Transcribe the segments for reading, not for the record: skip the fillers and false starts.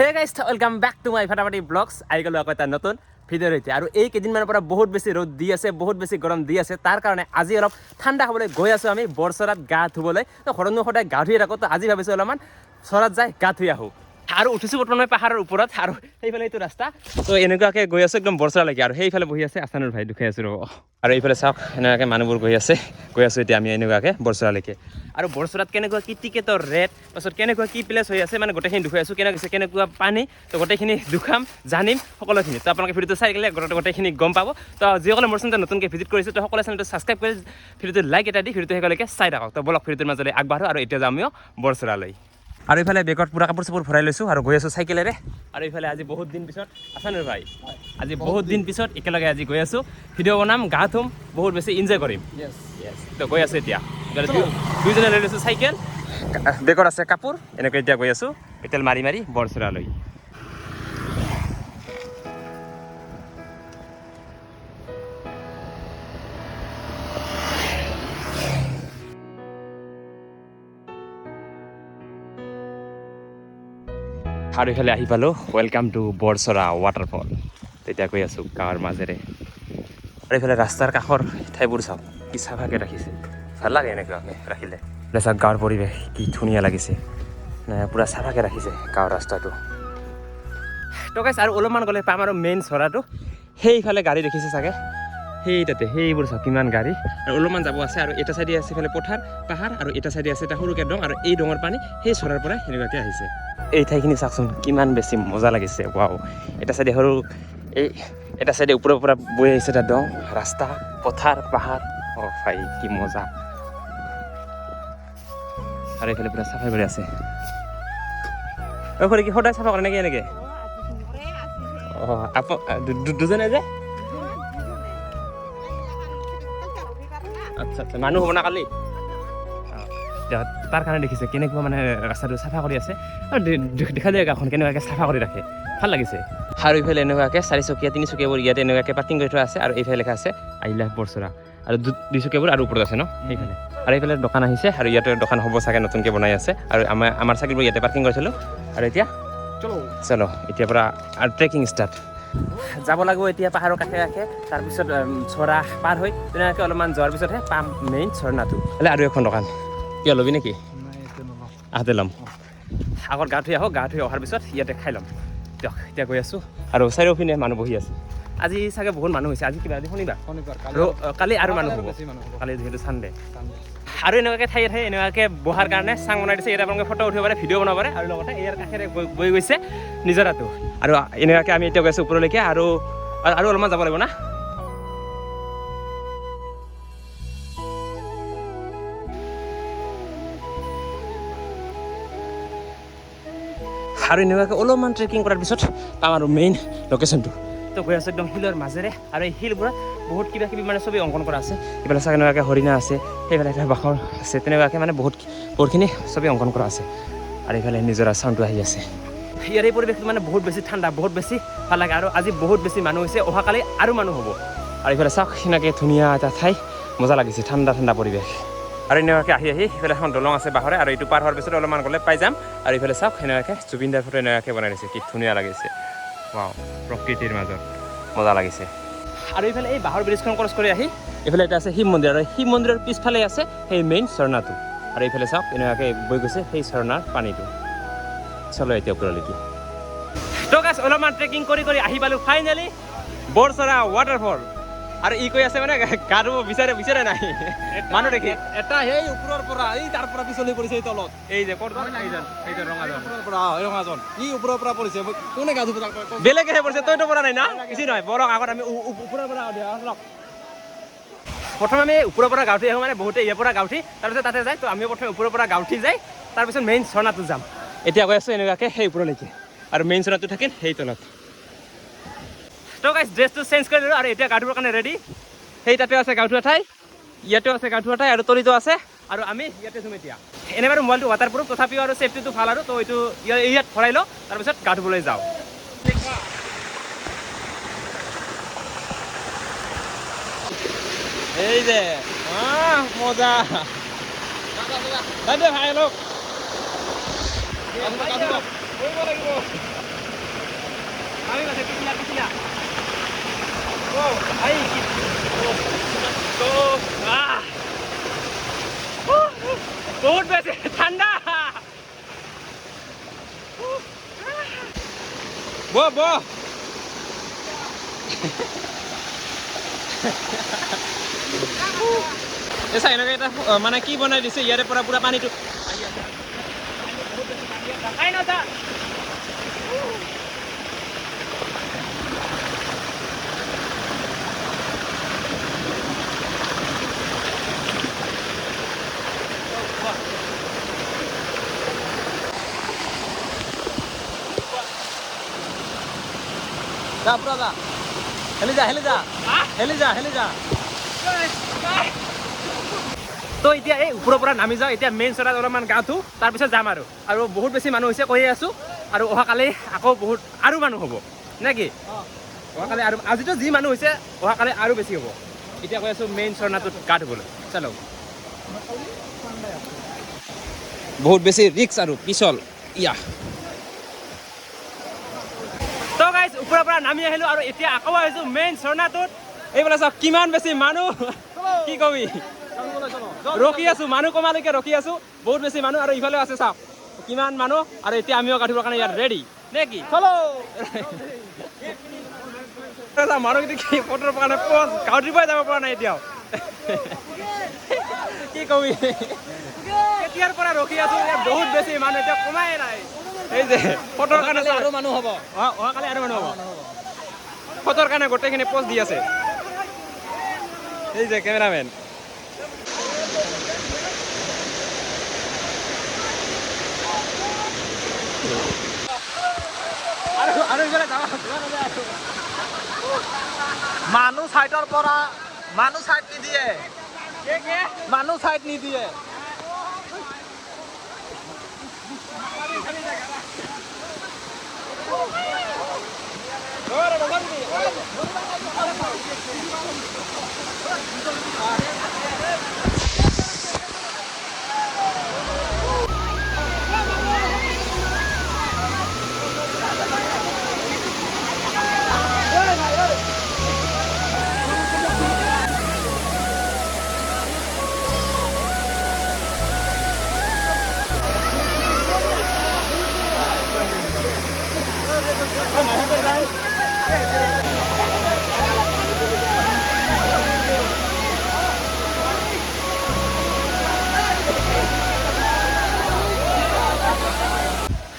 hey guys welcome back to my ফাটাফাটি blogs আহি গ'লো আকৌ এটা নতুন ভিডিঅ'ৰ সৈতে আৰু এই কেইদিনমানৰ পৰা বহুত বেছি ৰ'দ দি আছে বহুত বেছি গৰম দি আছে তাৰ কাৰণে আজি অলপ ঠাণ্ডা হ'বলৈ গৈ আছোঁ আমি বৰচৰাত গা ধুবলৈ তো ঘৰতনো সদায় গা ধুই থাকোঁ তো আজি ভাবিছোঁ অলপমান চৰাত যাই গা ধুই আহোঁ আৰু উঠিছোঁ বৰ্তমান পাহাৰৰ ওপৰত আৰু সেইফালে এইটো ৰাস্তা তো এনেকুৱাকৈ গৈ আছোঁ একদম বৰচৰালৈকে আৰু সেইফালে বহি আছে আছানুৰ ভাই দুখাই আছোঁ ৰ'ব আৰু এইফালে চাওক এনেকুৱাকৈ মানুহবোৰ গৈ আছোঁ এতিয়া আমি এনেকুৱাকৈ বৰচৰালৈকে আৰু বৰচৰাত কেনেকুৱা কি টিকেটৰ ৰেট পাছত কেনেকুৱা কি প্লেচ হৈ আছে মানে গোটেইখিনি দেখুৱাই আছোঁ কেনেকুৱা পানী তো গোটেইখিনি দুখাম জানিম সকলোখিনি তো আপোনালোকে ভিডিঅ'টো চাই গ'লে গোটেইখিনি গম পাব তো যিসকলে মোৰ চেনেলটো নতুনকৈ ভিজিট কৰিছে তো সকলোৱে চেনেলটো ছাবস্ক্ৰাইব কৰি ভিডিঅ'টো লাইক এটা দি ভিডিঅ'টো শেষলৈকে চাই থাকক তো বলক ভিডিঅ'টোৰ মাজলৈ আগবাঢ়ো আৰু এতিয়া যাম আমিও বৰচৰালৈ আৰু এইফালে বেগত পুৰা কাপোৰ চাপোৰ ভৰাই লৈছোঁ আৰু গৈ আছোঁ চাইকেলেৰে আৰু এইফালে আজি বহুত দিন পিছত আছানুৰ ভাই আজি বহুত দিন পিছত একেলগে আজি গৈ আছোঁ ভিডিঅ' বনাম গা ধুম বহুত বেছি এনজয় কৰিম তো গৈ আছোঁ এতিয়া দুইজনে লৈ লৈছোঁ চাইকেল বেগত আছে কাপোৰ এনেকৈ এতিয়া গৈ আছোঁ পেটেল মাৰি মাৰি বৰচৰালৈ আৰু এইফালে আহি পালোঁ ৱেলকাম টু বৰচৰা ৱাটাৰফল তেতিয়া গৈ আছোঁ গাঁৱৰ মাজেৰে আৰু এইফালে ৰাস্তাৰ কাষৰ ঠাইবোৰ চাওক কি চাফাকৈ ৰাখিছে ভাল লাগে এনেকুৱাকৈ ৰাখিলে চাওক গাঁৱৰ পৰিৱেশ কি ধুনীয়া লাগিছে পূৰা চাফাকৈ ৰাখিছে গাঁৱৰ ৰাস্তাটো তো গাইছ আৰু অলপমান গ'লে পাম আৰু মেইন চৰাটো সেইফালে গাড়ী দেখিছে চাগে সেইবোৰ চাওক কিমান গাড়ী আৰু অলপমান যাব আছে আৰু এটা চাইডে আছে এইফালে পথাৰ পাহাৰ আৰু এটা চাইডে আছে এটা সৰুকৈ দং আৰু এই ডঙৰ পানী সেই চৰাৰ পৰা সেনেকুৱাকৈ আহিছে এই ঠাইখিনি চাওকচোন কিমান বেছি মজা লাগিছে ৱাও এটা চাইডে সৰু এটা চাইডে ওপৰৰ পৰা বৈ আহিছে এটা দং ৰাস্তা পথাৰ পাহাৰ ভাই কি মজা আৰু এইফালে পূৰা চাফাই কৰি আছে ঘৰে কি সদায় চাফা কৰে নেকি এনেকৈ দুজনে যে আচ্ছা মানুহ হ'ব না কালি তাৰ কাৰণে দেখিছে কেনেকুৱা মানে ৰাস্তাটো চাফা কৰি আছে আৰু দেখা যায় গাঁওখন কেনেকুৱাকৈ চাফা কৰি ৰাখে ভাল লাগিছে আৰু এইফালে এনেকুৱাকৈ চাৰিচকীয়া তিনিচকীয়াবোৰ ইয়াতে এনেকুৱাকৈ পাৰ্কিং কৰি থোৱা আছে আৰু এইফালে লেখা আছে আই লাভ বৰচৰা আৰু দুইচকীয়াবোৰ আৰু ওপৰত আছে ন সেইফালে আৰু এইফালে দোকান আহিছে আৰু ইয়াতে দোকান হ'ব চাগে নতুনকৈ বনাই আছে আৰু আমাৰ চাইকেলবোৰ ইয়াতে পাৰ্কিং কৰিছিলোঁ আৰু এতিয়া চলো এতিয়াৰ পৰা আৰু ট্ৰেকিং ষ্টাৰ্ট যাব লাগিব এতিয়া পাহাৰৰ কাষে কাষে তাৰপিছত চৰা পাৰ হৈ তেনেকুৱাকৈ অলপমান যোৱাৰ পিছতহে পাম মেইন ঝৰ্ণাটো আৰু এখন দোকান কিয় ল'বি নেকি আহোঁতে ল'ম আগত গা ধুই আহোঁ গা ধুই অহাৰ পিছত ইয়াতে খাই ল'ম দিয়ক এতিয়া গৈ আছোঁ আৰু চাৰিওপিনে মানুহ বহি আছে আজি চাগে বহুত মানুহ হৈছে আজি কিবা আজি শনিবাৰ আৰু কালি আৰু মানুহ হ'ব কালি যিহেতু চানডে আৰু এনেকুৱাকৈ ঠায়ে এনেকুৱাকৈ বহাৰ কাৰণে চাং বনাই দিছে ইয়াত আপোনালোকে ফটো উঠিব পাৰে ভিডিঅ' বনাব পাৰে আৰু লগতে ইয়াৰ কাষেৰে বৈ গৈছে নিজৰাটো আৰু এনেকুৱাকৈ আমি এতিয়া গৈ আছোঁ ওপৰলৈকে আৰু অলপমান যাব লাগিব না আৰু এনেকুৱাকৈ অলপমান ট্ৰেকিং কৰাৰ পিছত পাম আৰু মেইন লোকেশ্যনটো তো গৈ আছোঁ একদম শিলৰ মাজেৰে আৰু এই শিলবোৰত বহুত কিবা কিবি মানে ছবি অংকন কৰা আছে এইফালে চাগে এনেকুৱাকৈ হৰিণা আছে সেইফালে এটা বাখৰ আছে তেনেকুৱাকৈ মানে বহুতখিনি ছবি অংকন কৰা আছে আৰু এইফালে নিজৰা চাউণ্ডটো আহি আছে ইয়াৰ এই পৰিৱেশটো মানে বহুত বেছি ঠাণ্ডা বহুত বেছি ভাল লাগে আৰু আজি বহুত বেছি মানুহ হৈছে অহাকালি আৰু মানুহ হ'ব আৰু এইফালে চাওক সেনেকৈ ধুনীয়া এটা ঠাই মজা লাগিছে ঠাণ্ডা পৰিৱেশ আৰু এনেকুৱাকৈ আহি সেইফালে এখন দলং আছে বাহৰে আৰু এইটো পাৰ হোৱাৰ পিছত অলপমান গ'লে পাই যাম আৰু এইফালে চাওক সেনেকুৱাকৈ জুবিনদাৰ ফটো এনেকুৱাকৈ বনাই দিছে কি ধুনীয়া লাগিছে প্ৰকৃতিৰ মাজত মজা লাগিছে আৰু এইফালে এই বাঁহৰ ব্ৰিজখন ক্ৰছ কৰি আহি এইফালে এটা আছে শিৱ মন্দিৰ আৰু শিৱ মন্দিৰৰ পিছফালে আছে সেই মেইন ঝৰ্ণাটো আৰু এইফালে চাওক এনেকুৱাকৈ বৈ গৈছে সেই ঝৰ্ণাৰ পানীটো চলো এতিয়া ওপৰলৈকে তো গাইছ অলপমান ট্ৰেকিং কৰি আহি পালোঁ ফাইনেলি বৰচৰা ৱাটাৰফল আৰু ই কৈ আছে মানে গা ধুব বিচাৰে নাই মানুহ দেখি এটা সেই ওপৰৰ পৰা এই তাৰ পৰা পিছলি পৰিছে এই তলত এই যে ক'ত এইজন ৰঙাজন ই ওপৰৰ পৰা পৰিছে কোনে গা ধুব বেলেগেহে পৰিছে তইতো পৰা নাই না কিছু নহয় বৰক আগত আমি ওপৰৰ পৰা প্ৰথমে আমি ওপৰৰ পৰা গাঁঠি আহোঁ মানে বহুতে ইয়াৰ পৰা গাঁঠি তাৰপিছত তাতে যায় তো আমিও প্ৰথমে ওপৰৰ পৰা গাঁঠি যাই তাৰপিছত মেইন ঝৰ্ণাটো যাম এতিয়া গৈ আছোঁ এনেকুৱাকৈ সেই ওপৰলৈকে আৰু মেইন ঝৰ্ণাটো থাকিল সেই তলত তো গাইছ ড্ৰেছটো চেঞ্জ কৰি দিলোঁ আৰু এতিয়া গা ধুবৰ কাৰণে ৰেডি সেই তাতে আছে গা ধোৱা ঠাই ইয়াতেও আছে গা ধোৱা ঠাই আৰু তলিতো আছে আৰু আমি ইয়াতে ধুম এতিয়া এনে বাৰু মোবাইলটো ৱাটাৰপ্ৰুফ তথাপিও আৰু ছেফটিটো ভাল আৰু তো এইটো ইয়াত ভৰাই লওঁ তাৰপিছত গা ধুবলৈ যাওঁ এই যে মজা ভাই লোক বহ এই চাই এনেকৈ এটা মানে কি বনাই দিছে ইয়াৰে পৰা পুৰা পানীটো যা পুৰা যা হেলি যা তো এতিয়া এই ওপৰৰ পৰা নামি যাওঁ এতিয়া মেইন চৰাত অলপমান গা ধুওঁ তাৰপিছত যাম আৰু বহুত বেছি মানুহ হৈছে কৈয়ে আছোঁ আৰু অহাকালি আকৌ বহুত আৰু মানুহ হ'ব নে কি অহাকালি আৰু আজিতো যি মানুহ হৈছে অহাকালি আৰু বেছি হ'ব এতিয়া কৈ আছোঁ মেইন ঝৰ্ণাটোত গা ধুবলৈ চালক বহুত বেছি ৰিক্স আৰু পিছল ইয়া তো গাইজ ওপৰৰ পৰা নামি আহিলোঁ আৰু এতিয়া আকৌ আহিছোঁ মেইন ঝৰ্ণাটোত এইফালে চাওক কিমান বেছি মানুহ কি কবি ৰখি আছোঁ মানুহ কমালৈকে ৰখি আছোঁ বহুত বেছি মানুহ আৰু ইফালেও আছে চাওক কিমান মানুহ আৰু এতিয়া আমিও গাঠিবৰ কাৰণে ইয়াত ৰেডি নে কি মানুহকেইটা কি ফটোৰ কাৰণে গাঁৱৰ যাব পৰা নাই এতিয়াও কি কবি কেতিয়াৰ পৰা ৰখি আছোঁ বহুত বেছি মানুহ এতিয়া কমাই নাই এই যে ফটোৰ কাৰণে আৰু মানুহ হ'ব অহাকালি আৰু মানুহ হ'ব ফটোৰ কাৰণে গোটেইখিনি পোষ্ট দি আছে এই যে কেমেৰামেন মানুহ চাইডৰ পৰা মানুহ চাইড নিদিয়ে মানুহ চাইড নিদিয়ে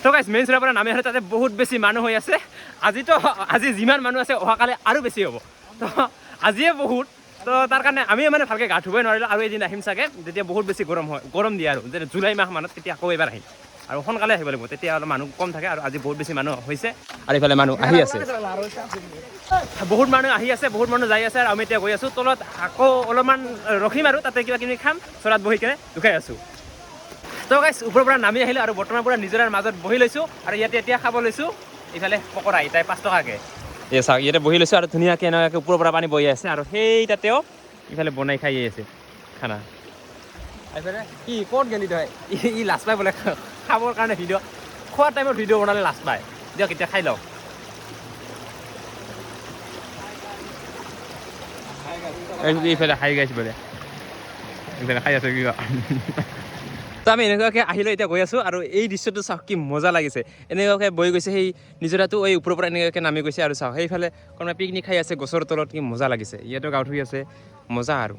তো গাইজ মেইন চৰাৰ পৰা নামি আহিলে তাতে বহুত বেছি মানুহ হৈ আছে আজি যিমান মানুহ আছে অহাকালি আৰু বেছি হ'ব তো আজিয়ে বহুত তো তাৰ কাৰণে আমি মানে ভালকৈ গা ধুবই নোৱাৰিলোঁ আৰু এদিন আহিম চাগে যেতিয়া বহুত বেছি গৰম দিয়ে আৰু যে জুলাই মাহ মানত তেতিয়া আকৌ এবাৰ আহিম আৰু সোনকালে আহিব লাগিব তেতিয়া অলপ মানুহ কম থাকে আৰু আজি বহুত বেছি মানুহ হৈছে আৰু এইফালে মানুহ আহি আছে বহুত মানুহ আহি আছে বহুত মানুহ যাই আছে আৰু আমি এতিয়া গৈ আছোঁ তলত আকৌ অলপমান ৰখিম আৰু তাতে কিবা কিবি খাম চৰাত বহি কেনে দুখাই আছোঁ তো গাইজ ওপৰৰ পৰা নামি আহিলোঁ আৰু বৰ্তমান পৰা নিজৰাৰ মাজত বহি লৈছোঁ আৰু ইয়াতে এতিয়া খাব লৈছোঁ ইফালে পকৰা এটাই 5 টকাকৈ এই চাওক ইয়াতে বহি লৈছোঁ আৰু ধুনীয়াকৈ এনেকুৱাকৈ ওপৰৰ পৰা পানী বহি আছে আৰু সেই তাতেও ইফালে বনাই খাই আছে খানা এইফালে কি ক'ত গেলি তই ই লাজ পাই বোলে খাবৰ কাৰণে ভিডিঅ' খোৱাৰ টাইমত ভিডিঅ' বনালে লাজ পায় দিয়ক এতিয়া খাই লওক এইফালে খাই গাইছে বোলে এইফালে খাই আছে কিবা তো আমি এনেকুৱাকৈ আহিলোঁ এতিয়া গৈ আছোঁ আৰু এই দৃশ্যটো চাওক কি মজা লাগিছে এনেকুৱাকৈ বৈ গৈছে সেই নিজৰাটো এই ওপৰৰ পৰা এনেকুৱাকৈ নামি গৈছে আৰু চাওক সেইফালে কোনোবাই পিকনিক খাই আছে গছৰ তলত কি মজা লাগিছে ইয়াতো গাঁৱত হৈ আছে মজা আৰু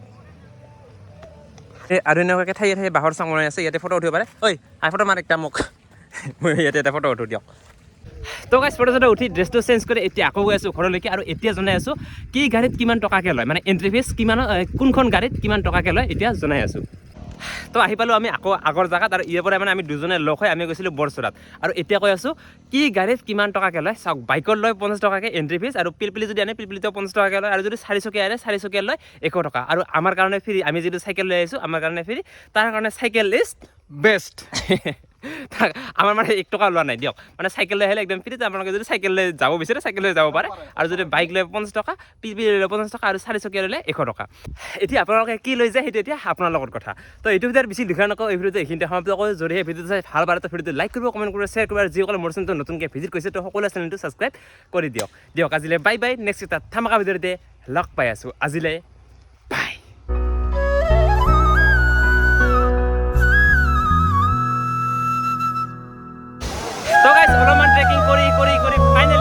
আৰু এনেকুৱাকৈ ঠায়ে ঠায়ে বাঁহৰ চাং বনাই আছে ইয়াতে ফটো উঠিব পাৰে ঐ ফটো মাৰ একটা মোক মই ইয়াতে এটা ফটো উঠো দিয়ক তো গাইজ ফটো চটো উঠি ড্ৰেছটো চেঞ্জ কৰি এতিয়া আকৌ গৈ আছোঁ ঘৰলৈকে আৰু এতিয়া জনাই আছোঁ কি গাড়ীত কিমান টকাকৈ লয় মানে এণ্ট্ৰি ফিজ কিমান কোনখন গাড়ীত কিমান টকাকৈ লয় এতিয়া জনাই আছোঁ তো আহি পালোঁ আমি আকৌ আগৰ জেগাত আৰু ইয়াৰ পৰা মানে আমি দুজনে লগ হৈ আমি গৈছিলোঁ বৰচৰাত আৰু এতিয়া কৈ আছোঁ কি গাড়ীত কিমান টকাকৈ লয় চাওক বাইকত লয় 50 টকাকৈ এণ্ট্ৰি ফিজ আৰু পিলপিলি যদি আনে পিলপিলিতেও 50 টকাকৈ লয় আৰু যদি 4 চকীয়া আনে 4 চকীয়া লয় 100 টকা আৰু আমাৰ কাৰণে ফ্ৰী আমি যিটো চাইকেল লৈ আহিছোঁ আমাৰ কাৰণে ফ্ৰী তাৰ কাৰণে চাইকেল ইজ বেষ্ট আমাৰ মানে 1 টকা লোৱা নাই দিয়ক মানে চাইকেল লৈ আহিলে একদম ফ্ৰীতে আপোনালোকে যদি চাইকেল লৈ যাব বিচাৰে চাইকেল লৈ যাব পাৰে আৰু যদি বাইক লৈ 50 টকা পিলপিলি লৈ 50 টকা আৰু 4 চকীয়া ল'লে 100 টকা এতিয়া আপোনালোকে কি লৈ যায় সেইটো এতিয়া আপোনাৰ লগত কথা তো এইটো ভিতৰত বেছি লিখা নকওঁ এই ভিডিঅ'টো এইখিনিতে সমাপ্ত কৰোঁ যদি এই ভিডিঅ'টো চাই ভাল পালে তো ভিডিঅ'টো লাইক কৰিব কমেণ্ট কৰিব শ্বেয়াৰ কৰিব আৰু যিসকলে মোৰ চেনেলটো নতুনকৈ ভিজিট কৰিছে তো সকলোৱে চেনেলটো ছাবস্ক্ৰাইব কৰি দিয়ক আজিলৈ বাই বাই নেক্সট এটা ধামাকা ভিডিঅ'তে লগ পাই আছোঁ আজিলৈ বাই তো গাইজ অলপমান ট্ৰেকিং কৰি ফাইনেলি